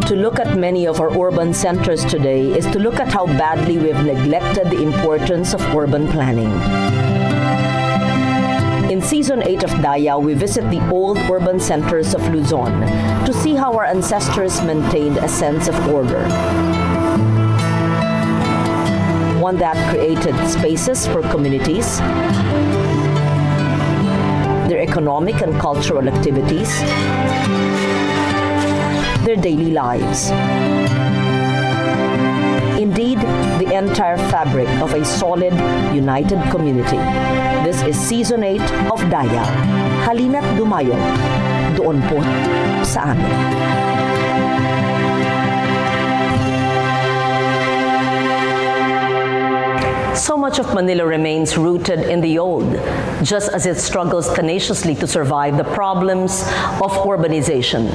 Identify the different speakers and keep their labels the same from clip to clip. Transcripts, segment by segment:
Speaker 1: To look at many of our urban centers today is to look at how badly we've neglected the importance of urban planning. In Season 8 of Dayaw, we visit the old urban centers of Luzon to see how our ancestors maintained a sense of order. One that created spaces for communities, their economic and cultural activities, their daily lives. Indeed, the entire fabric of a solid, united community. This is Season 8 of Dayaw. Halina't dumayo, doon po sa amin. So much of Manila remains rooted in the old, just as it struggles tenaciously to survive the problems of urbanization.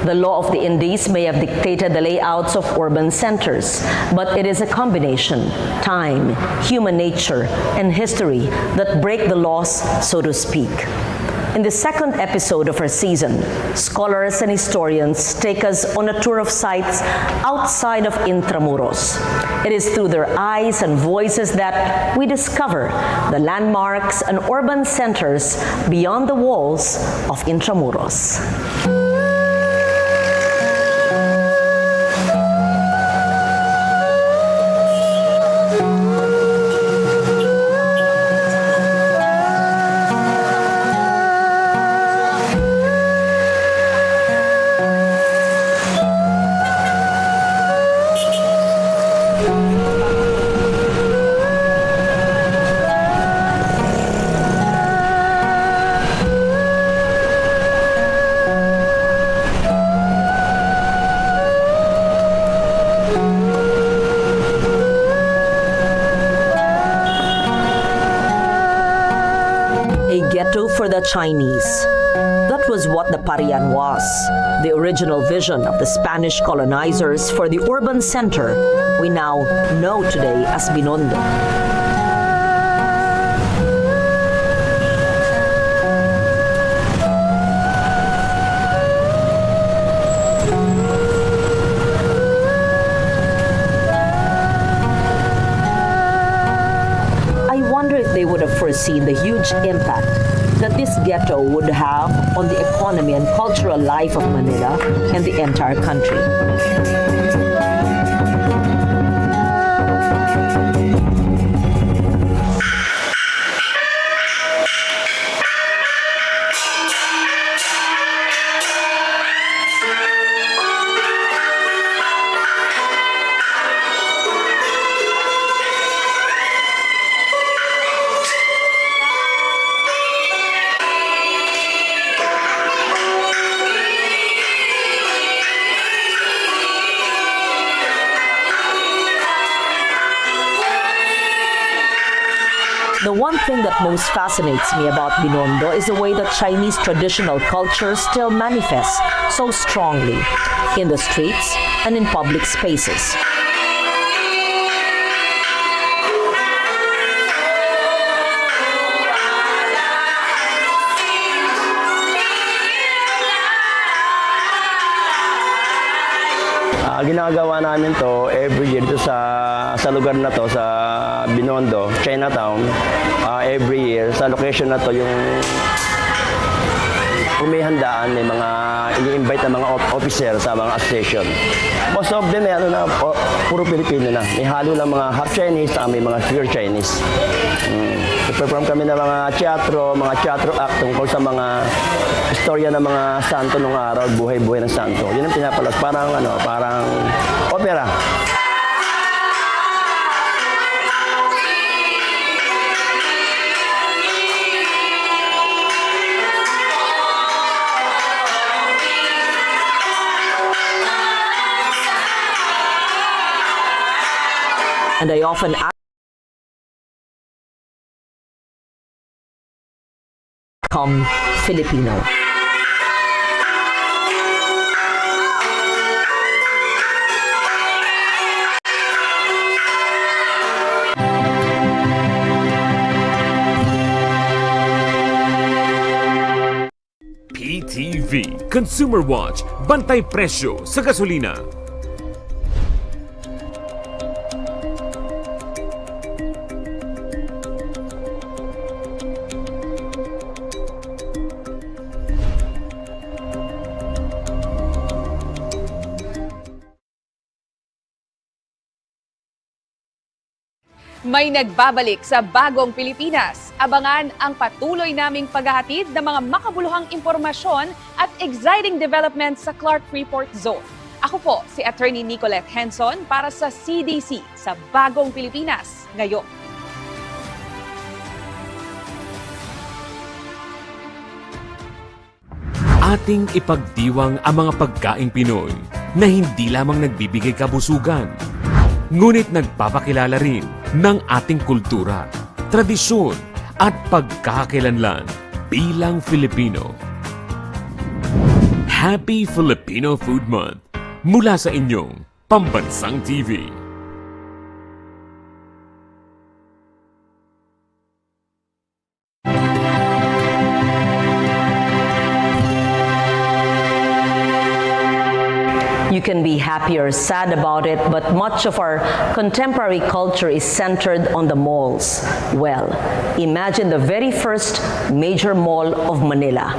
Speaker 1: The law of the Indies may have dictated the layouts of urban centers, but it is a combination, time, human nature, and history that break the laws, so to speak. In the second episode of our season, scholars and historians take us on a tour of sites outside of Intramuros. It is through their eyes and voices that we discover the landmarks and urban centers beyond the walls of Intramuros. Ghetto for the Chinese. That was what the Parian was, the original vision of the Spanish colonizers for the urban center we now know today as Binondo. I wonder if they would have foreseen the huge impact that this ghetto would have on the economy and cultural life of Manila and the entire country. The one thing that most fascinates me about Binondo is the way that Chinese traditional culture still manifests so strongly in the streets and in public spaces.
Speaker 2: Ginagawa namin to every year dito sa lugar na to, sa Binondo, Chinatown. Every year sa location na to, yung may handaan, may mga ini-invite na mga officer sa mga station. Most of them puro Pilipino na. May halo lang mga half Chinese, may mga pure Chinese. Perform kami ng mga teatro act tungkol sa mga istorya ng mga santo nung araw, buhay-buhay ng santo. Yun ang pinapalag, parang opera.
Speaker 1: And I often ask Filipino.
Speaker 3: PTV Consumer Watch, bantay presyo sa gasolina.
Speaker 4: May nagbabalik sa Bagong Pilipinas. Abangan ang patuloy naming paghahatid ng mga makabuluhang impormasyon at exciting developments sa Clark Freeport Zone. Ako po si Attorney Nicolette Henson para sa CDC sa Bagong Pilipinas ngayon.
Speaker 3: Ating ipagdiwang ang mga pagkaing Pinoy na hindi lamang nagbibigay kabusugan, ngunit nagpapakilala rin ng ating kultura, tradisyon at pagkakakilanlan bilang Filipino. Happy Filipino Food Month mula sa inyong Pambansang TV.
Speaker 1: You can be happy or sad about it, but much of our contemporary culture is centered on the malls. Well, imagine the very first major mall of Manila,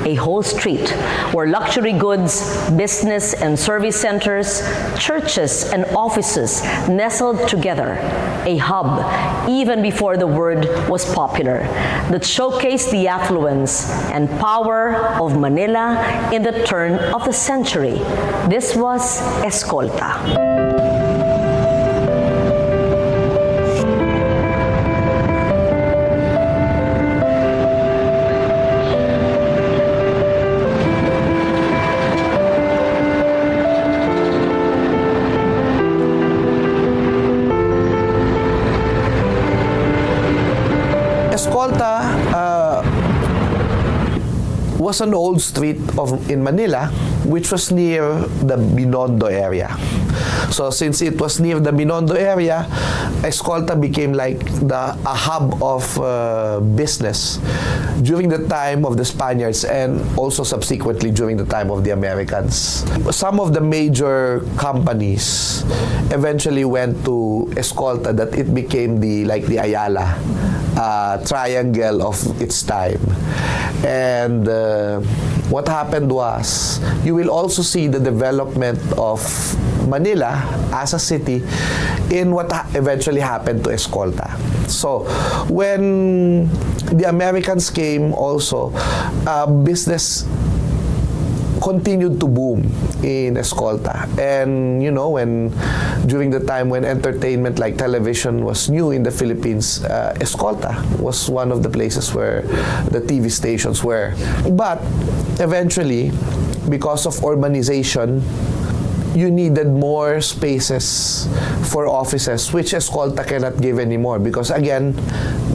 Speaker 1: a whole street where luxury goods, business and service centers, churches and offices nestled together, a hub even before the word was popular, that showcased the affluence and power of Manila in the turn of the century. This was Escolta.
Speaker 5: Escolta was an old street in Manila which was near the Binondo area. So since it was near the Binondo area, Escolta became like a hub of business during the time of the Spaniards and also subsequently during the time of the Americans. Some of the major companies eventually went to Escolta, that it became the Ayala triangle of its time. And what happened was, you will also see the development of Manila as a city in what eventually happened to Escolta. So when the Americans came also, business continued to boom in Escolta. And you know, during the time when entertainment like television was new in the Philippines, Escolta was one of the places where the TV stations were. But eventually, because of urbanization, you needed more spaces for offices, which Escolta cannot give anymore, because again,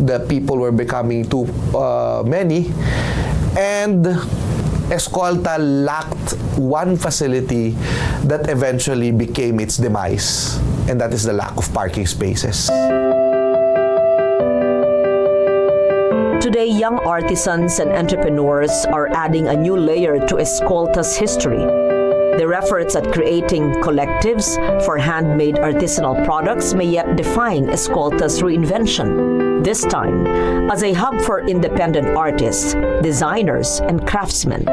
Speaker 5: the people were becoming too many, and Escolta lacked one facility that eventually became its demise, and that is the lack of parking spaces.
Speaker 1: Today, young artisans and entrepreneurs are adding a new layer to Escolta's history. Their efforts at creating collectives for handmade artisanal products may yet define Escolta's reinvention. This time, as a hub for independent artists, designers, and craftsmen.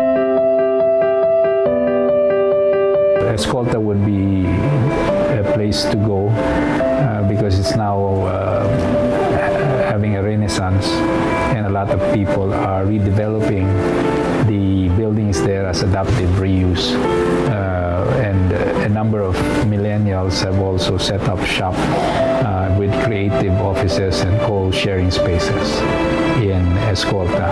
Speaker 6: Escolta would be a place to go because it's now having a renaissance, and a lot of people are redeveloping the buildings there as adaptive reuse. And a number of millennials have also set up shop with creative offices and co-sharing spaces in Escolta.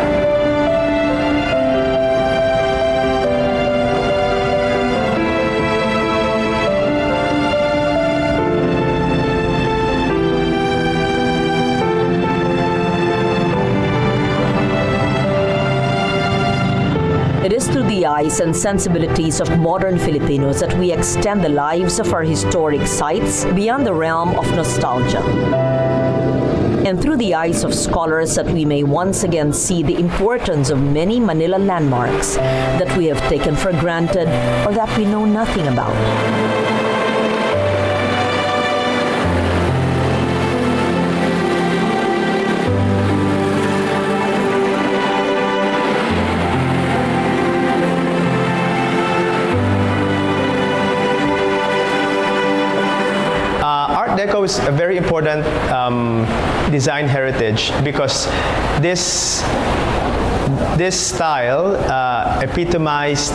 Speaker 1: It is through the eyes and sensibilities of modern Filipinos that we extend the lives of our historic sites beyond the realm of nostalgia. and through the eyes of scholars that we may once again see the importance of many Manila landmarks that we have taken for granted or that we know nothing about.
Speaker 7: Art Deco is a very important design heritage because this style epitomized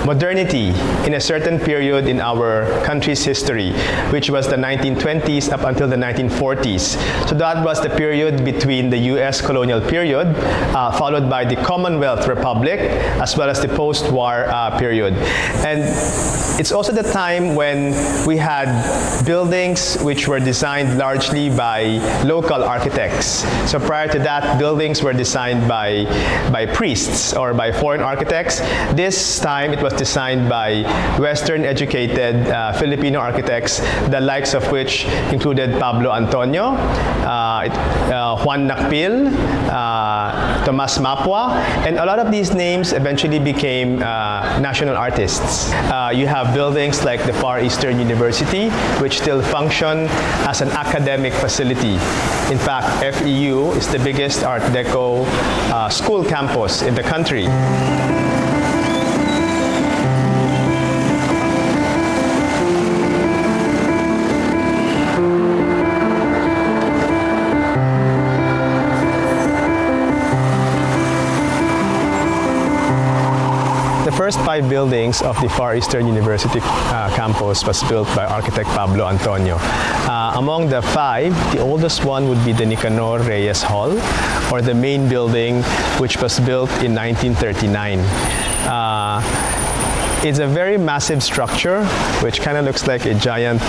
Speaker 7: modernity in a certain period in our country's history, which was the 1920s up until the 1940s. So that was the period between the U.S. colonial period, followed by the Commonwealth Republic, as well as the post-war period. And it's also the time when we had buildings which were designed largely by local architects. So prior to that, buildings were designed by priests or by foreign architects. This time it was designed by Western-educated Filipino architects, the likes of which included Pablo Antonio, Juan Nakpil, Tomas Mapua, and a lot of these names eventually became national artists. You have buildings like the Far Eastern University, which still function as an academic facility. In fact, FEU is the biggest Art Deco school campus in the country. The first 5 buildings of the Far Eastern University campus was built by architect Pablo Antonio. Among the 5, the oldest one would be the Nicanor Reyes Hall, or the main building, which was built in 1939. It's a very massive structure, which kind of looks like a giant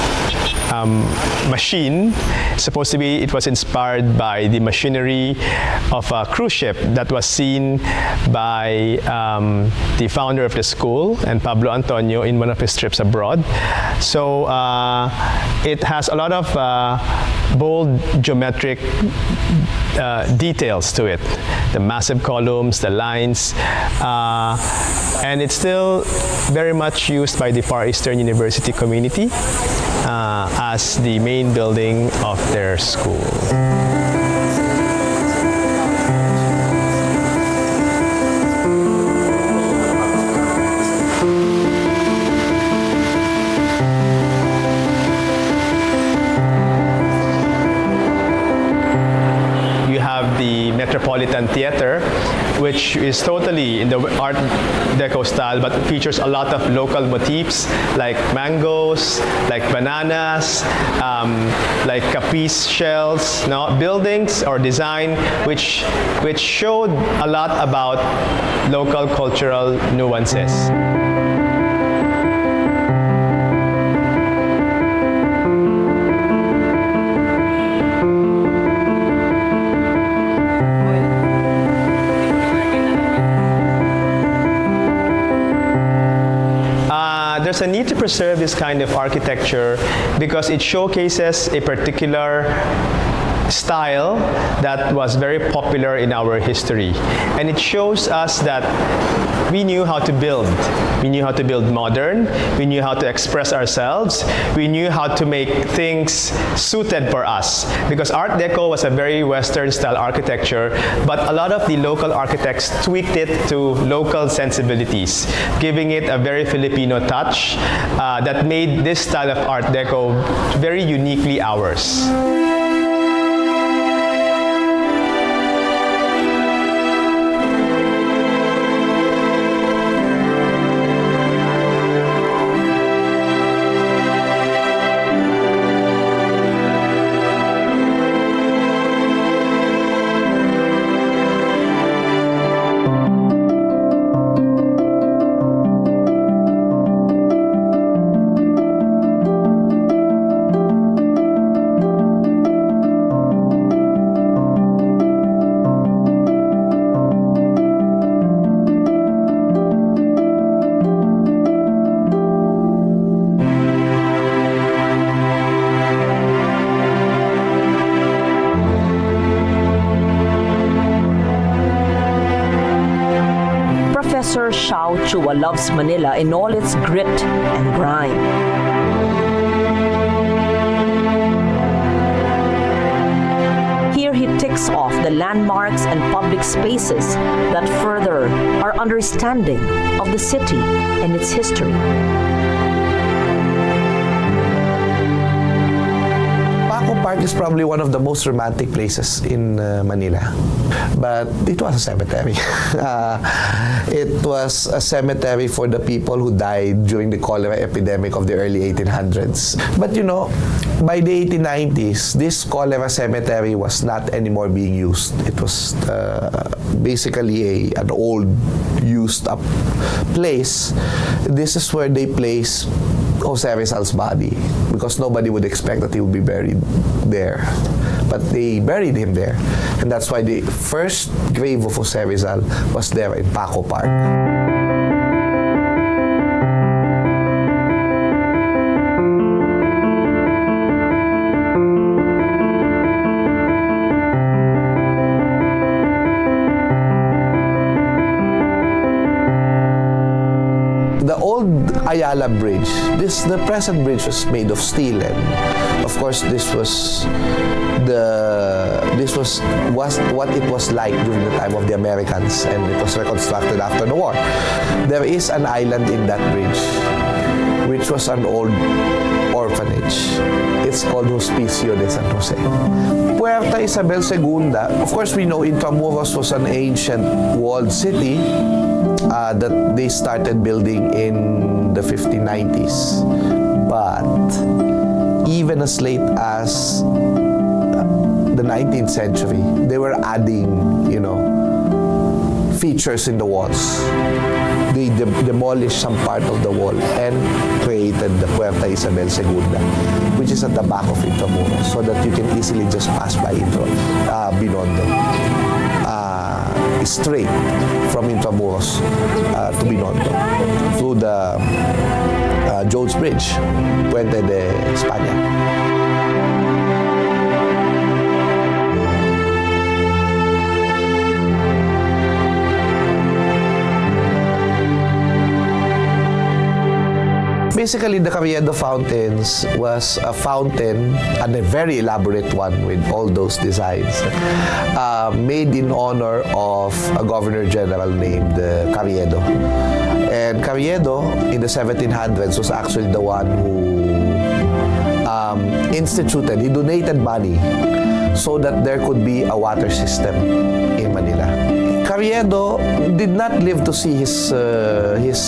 Speaker 7: machine. Supposed to be, it was inspired by the machinery of a cruise ship that was seen by the founder of the school and Pablo Antonio in one of his trips abroad. So it has a lot of bold geometric details to it. The massive columns, the lines, and it's still very much used by the Far Eastern University community as the main building of their school. Metropolitan Theater, which is totally in the Art Deco style, but features a lot of local motifs like mangoes, like bananas, like capiz shells, buildings or design which showed a lot about local cultural nuances. There's a need to preserve this kind of architecture because it showcases a particular style that was very popular in our history. And it shows us that we knew how to build. We knew how to build modern. We knew how to express ourselves. We knew how to make things suited for us. Because Art Deco was a very Western style architecture, but a lot of the local architects tweaked it to local sensibilities, giving it a very Filipino touch that made this style of Art Deco very uniquely ours.
Speaker 1: Professor Xiao Chua loves Manila in all its grit and grime. Here he ticks off the landmarks and public spaces that further our understanding of the city and its history.
Speaker 5: Paco Park is probably one of the most romantic places in Manila. But it was a cemetery. It was a cemetery for the people who died during the cholera epidemic of the early 1800s. But you know, by the 1890s, this cholera cemetery was not anymore being used. It was basically an old, used-up place. This is where they place Jose Rizal's body, because nobody would expect that he would be buried there. But they buried him there. And that's why the first grave of Jose Rizal was there in Paco Park. The old Ayala Bridge, the present bridge was made of steel, and of course this was what it was like during the time of the Americans, and it was reconstructed after the war. There is an island in that bridge, which was an old orphanage. It's called Hospicio de San Jose. Puerta Isabel II, of course we know Intramuros was an ancient walled city that they started building in the 1590s. But even as late as the 19th century, they were adding, features in the walls. They demolished some part of the wall and created the Puerta Isabel II, which is at the back of Intramuros, so that you can easily just pass by Binondo. Straight from Intramuros to Binondo through the Jones Bridge, Puente de España. Basically, the Carriedo Fountains was a fountain, and a very elaborate one with all those designs, made in honor of a Governor General named Carriedo. And Carriedo, in the 1700s, was actually the one who he donated money so that there could be a water system in Manila. Carriedo did not live to see his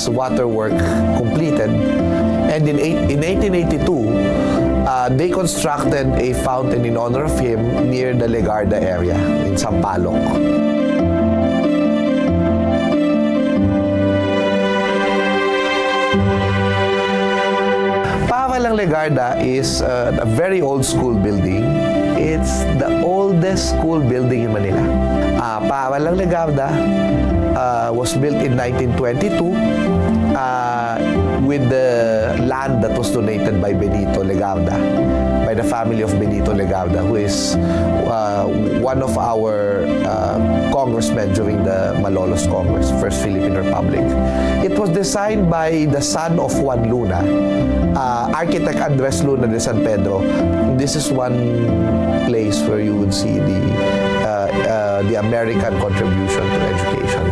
Speaker 5: water work completed, and in 1882, they constructed a fountain in honor of him near the Legarda area in Sampaloc. Pawalang Legarda is a very old school building. It's the oldest school building in Manila. Pawalang Legarda was built in 1922 with the land that was donated by Benito Legarda, by the family of Benito Legarda, who is one of our congressmen during the Malolos Congress, First Philippine Republic. It was designed by the son of Juan Luna, architect Andres Luna de San Pedro. This is one place where you would see the American contribution to education.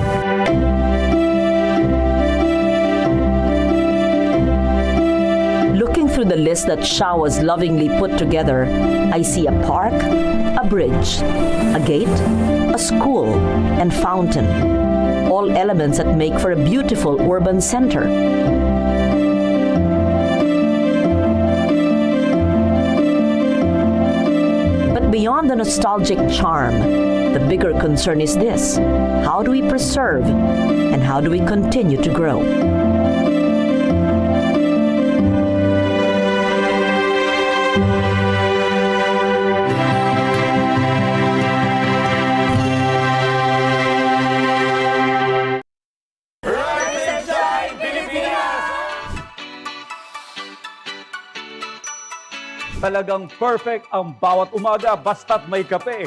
Speaker 1: Looking through the list that Xiao was lovingly put together, I see a park, a bridge, a gate, a school, and fountain. All elements that make for a beautiful urban center. But beyond the nostalgic charm, the bigger concern is this: how do we preserve and how do we continue to grow?
Speaker 8: Talagang perfect ang bawat umaga basta't may kape.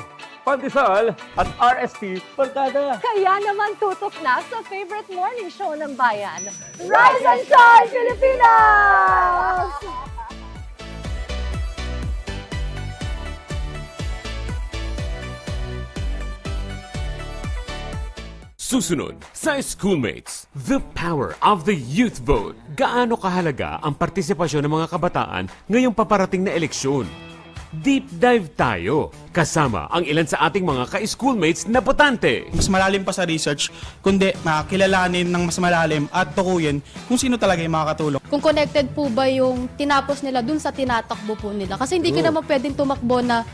Speaker 8: Pandesal at RSP Barkada.
Speaker 9: Kaya naman tutok na sa favorite morning show ng bayan, Rise and Shine Pilipinas!
Speaker 3: Susunod sa Schoolmates, the power of the youth vote. Gaano kahalaga ang partisipasyon ng mga kabataan ngayong paparating na eleksyon? Deep dive tayo kasama ang ilan sa ating mga ka-schoolmates na botante.
Speaker 10: Mas malalim pa sa research, kundi makakilalanin ng mas malalim at tukuyin kung sino talaga yung makakatulong.
Speaker 11: Kung connected po ba yung tinapos nila dun sa tinatakbo po nila. Kasi hindi ka naman pwedeng tumakbo na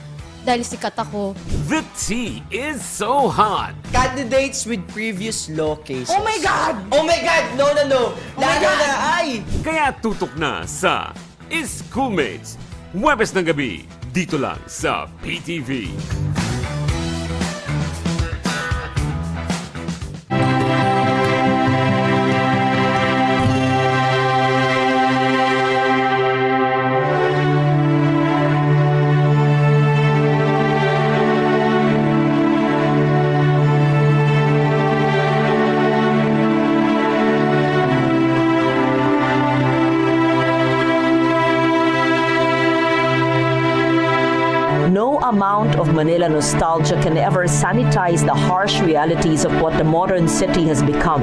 Speaker 11: dahil sikat ako.
Speaker 3: The tea is so hot.
Speaker 12: Candidates with previous law cases.
Speaker 9: Oh my God!
Speaker 12: Oh my God! No, no, no! Lalo na, ay!
Speaker 3: Kaya tutok na sa Schoolmates. Huwebes ng gabi, dito lang sa PTV.
Speaker 1: No amount of Manila nostalgia can ever sanitize the harsh realities of what the modern city has become.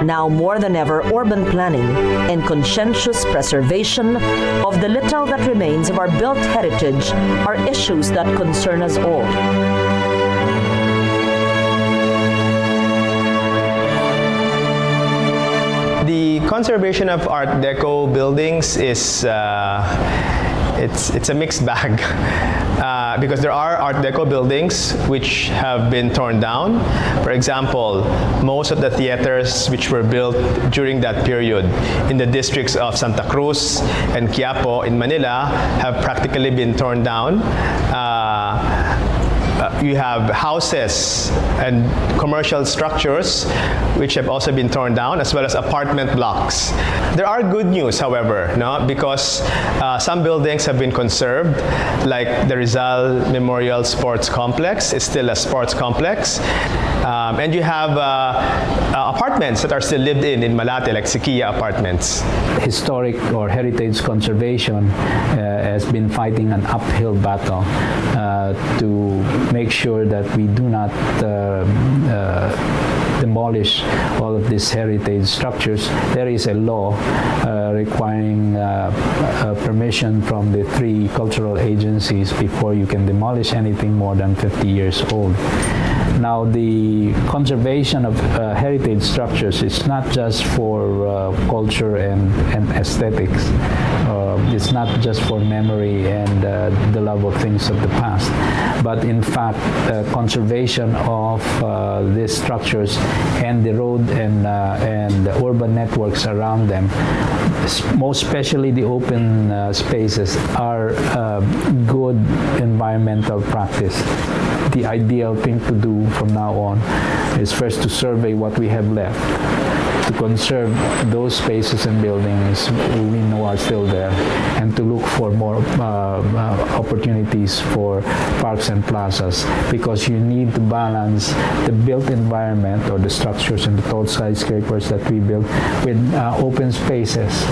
Speaker 1: Now more than ever, urban planning and conscientious preservation of the little that remains of our built heritage are issues that concern us all.
Speaker 7: The conservation of Art Deco buildings is it's a mixed bag because there are Art Deco buildings which have been torn down. For example, most of the theaters which were built during that period in the districts of Santa Cruz and Quiapo in Manila have practically been torn down. You have houses and commercial structures which have also been torn down, as well as apartment blocks. There are good news, however, no? Because some buildings have been conserved, like the Rizal Memorial Sports Complex is still a sports complex. And you have apartments that are still lived in Malate, like Siquia apartments.
Speaker 6: Historic or heritage conservation has been fighting an uphill battle to make sure that we do not demolish all of these heritage structures. There is a law requiring permission from the 3 cultural agencies before you can demolish anything more than 50 years old. Now, the conservation of heritage structures is not just for culture and aesthetics. It's not just for memory and the love of things of the past, but in fact, conservation of these structures and the road and the urban networks around them, most especially the open spaces, are good environmental practice. The ideal thing to do from now on is first to survey what we have left, to conserve those spaces and buildings we know are still there, and to look for more opportunities for parks and plazas, because you need to balance the built environment or the structures and the tall skyscrapers that we build with open spaces.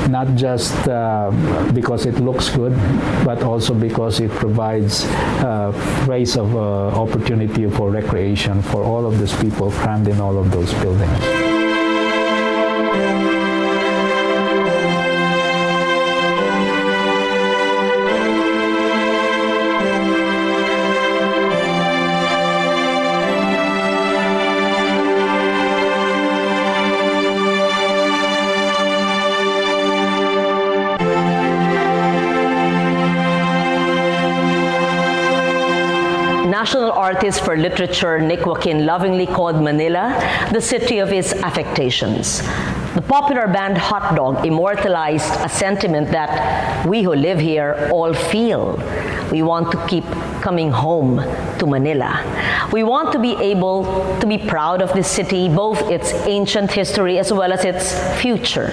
Speaker 6: Not just because it looks good, but also because it provides a place of opportunity for recreation for all of those people crammed in all of those buildings.
Speaker 1: National artist for literature Nick Joaquin lovingly called Manila the city of his affectations. The popular band Hot Dog immortalized a sentiment that we who live here all feel. We want to keep coming home to Manila. We want to be able to be proud of this city, both its ancient history as well as its future.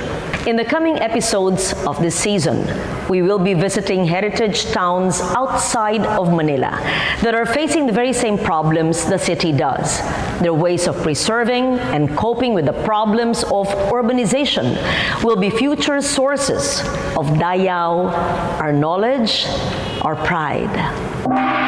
Speaker 1: In the coming episodes of this season, we will be visiting heritage towns outside of Manila that are facing the very same problems the city does. Their ways of preserving and coping with the problems of urbanization will be future sources of Dayaw, our knowledge, our pride.